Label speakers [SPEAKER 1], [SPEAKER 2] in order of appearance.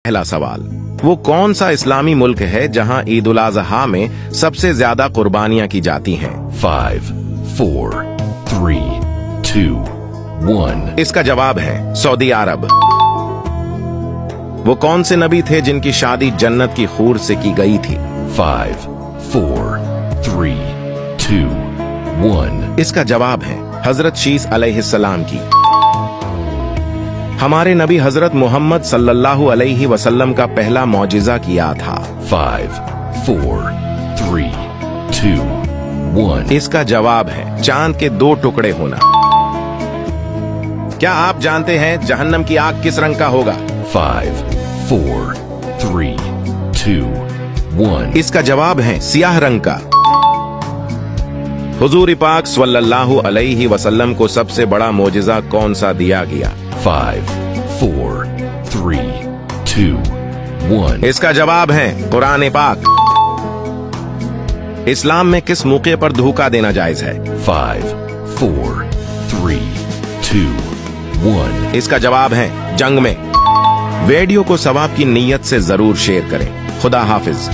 [SPEAKER 1] पहला सवाल, वो कौन सा इस्लामी मुल्क है जहां ईद उल अजहा में सबसे ज्यादा कुर्बानियां की जाती हैं?
[SPEAKER 2] 5, 4, 3, 2, 1.
[SPEAKER 1] इसका जवाब है सऊदी अरब। वो कौन से नबी थे जिनकी शादी जन्नत की हूर से की गई थी?
[SPEAKER 2] 5, 4, 3, 2, 1.
[SPEAKER 1] इसका जवाब है हजरत शीस अलैहिस्सलाम की। हमारे नबी हजरत मोहम्मद सल्लल्लाहु अलैहि वसल्लम का पहला मौजिजा किया था?
[SPEAKER 2] 5, 4, 3, 2, 1.
[SPEAKER 1] इसका जवाब है चांद के 2 टुकड़े होना। क्या आप जानते हैं जहन्नम की आग किस रंग का होगा?
[SPEAKER 2] 5, 4, 3, 2, 1.
[SPEAKER 1] इसका जवाब है सियाह रंग का। हुजूर पाक सल्लल्लाहु अलैहि वसल्लम को सबसे बड़ा मौजिजा कौन सा दिया गया?
[SPEAKER 2] 5, 4, 3, 2, 1.
[SPEAKER 1] इसका जवाब है कुरान पाक। इस्लाम में किस मौके पर धोखा देना जायज है?
[SPEAKER 2] 5, 4, 3, 2, 1.
[SPEAKER 1] इसका जवाब है जंग में। वीडियो को सवाब की नीयत से जरूर शेयर करें। खुदा हाफिज।